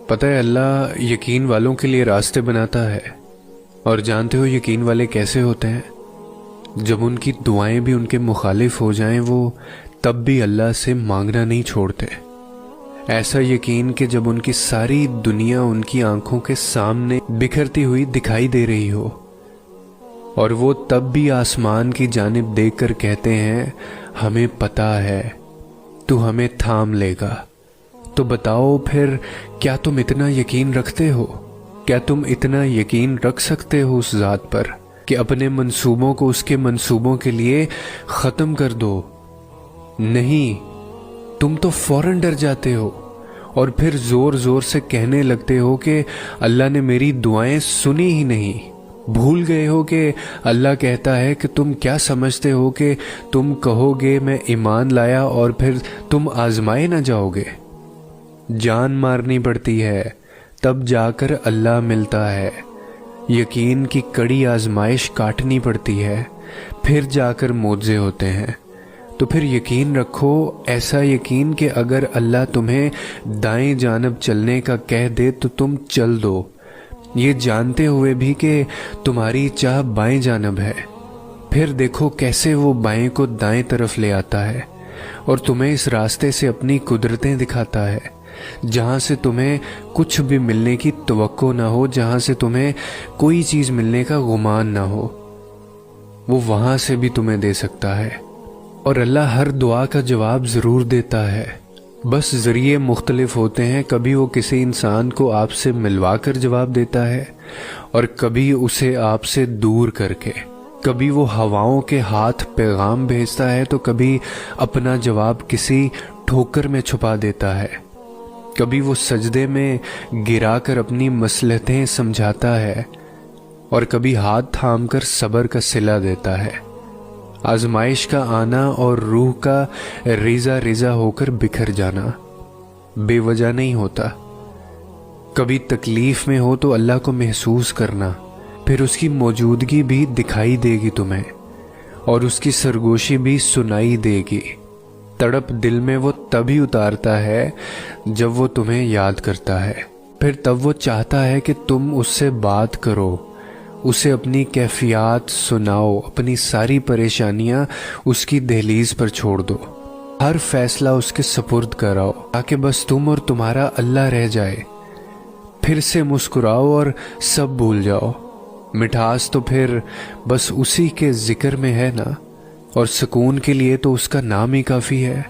پتہ ہے اللہ یقین والوں کے لیے راستے بناتا ہے، اور جانتے ہو یقین والے کیسے ہوتے ہیں؟ جب ان کی دعائیں بھی ان کے مخالف ہو جائیں وہ تب بھی اللہ سے مانگنا نہیں چھوڑتے۔ ایسا یقین کہ جب ان کی ساری دنیا ان کی آنکھوں کے سامنے بکھرتی ہوئی دکھائی دے رہی ہو، اور وہ تب بھی آسمان کی جانب دیکھ کر کہتے ہیں ہمیں پتہ ہے تو ہمیں تھام لے گا۔ تو بتاؤ پھر کیا تم اتنا یقین رکھتے ہو؟ کیا تم اتنا یقین رکھ سکتے ہو اس ذات پر کہ اپنے منصوبوں کو اس کے منصوبوں کے لیے ختم کر دو؟ نہیں، تم تو فوراً ڈر جاتے ہو اور پھر زور زور سے کہنے لگتے ہو کہ اللہ نے میری دعائیں سنی ہی نہیں۔ بھول گئے ہو کہ اللہ کہتا ہے کہ تم کیا سمجھتے ہو کہ تم کہو گے میں ایمان لایا اور پھر تم آزمائے نہ جاؤ گے؟ جان مارنی پڑتی ہے تب جا کر اللہ ملتا ہے، یقین کی کڑی آزمائش کاٹنی پڑتی ہے پھر جا کر معجزے ہوتے ہیں۔ تو پھر یقین رکھو، ایسا یقین کہ اگر اللہ تمہیں دائیں جانب چلنے کا کہہ دے تو تم چل دو، یہ جانتے ہوئے بھی کہ تمہاری چاہ بائیں جانب ہے۔ پھر دیکھو کیسے وہ بائیں کو دائیں طرف لے آتا ہے اور تمہیں اس راستے سے اپنی قدرتیں دکھاتا ہے، جہاں سے تمہیں کچھ بھی ملنے کی توقع نہ ہو، جہاں سے تمہیں کوئی چیز ملنے کا گمان نہ ہو، وہ وہاں سے بھی تمہیں دے سکتا ہے۔ اور اللہ ہر دعا کا جواب ضرور دیتا ہے، بس ذریعے مختلف ہوتے ہیں۔ کبھی وہ کسی انسان کو آپ سے ملوا کر جواب دیتا ہے اور کبھی اسے آپ سے دور کر کے، کبھی وہ ہواؤں کے ہاتھ پیغام بھیجتا ہے تو کبھی اپنا جواب کسی ٹھوکر میں چھپا دیتا ہے، کبھی وہ سجدے میں گرا کر اپنی مصلحتیں سمجھاتا ہے اور کبھی ہاتھ تھام کر صبر کا صلہ دیتا ہے۔ آزمائش کا آنا اور روح کا ریزہ ریزہ ہو کر بکھر جانا بے وجہ نہیں ہوتا۔ کبھی تکلیف میں ہو تو اللہ کو محسوس کرنا، پھر اس کی موجودگی بھی دکھائی دے گی تمہیں اور اس کی سرگوشی بھی سنائی دے گی۔ تڑپ دل میں وہ تبھی اتارتا ہے جب وہ تمہیں یاد کرتا ہے، پھر تب وہ چاہتا ہے کہ تم اس سے بات کرو، اسے اپنی کیفیات سناؤ، اپنی ساری پریشانیاں اس کی دہلیز پر چھوڑ دو، ہر فیصلہ اس کے سپرد کراؤ تاکہ بس تم اور تمہارا اللہ رہ جائے۔ پھر سے مسکراؤ اور سب بھول جاؤ۔ مٹھاس تو پھر بس اسی کے ذکر میں ہے نا، اور سکون کے لیے تو اس کا نام ہی کافی ہے۔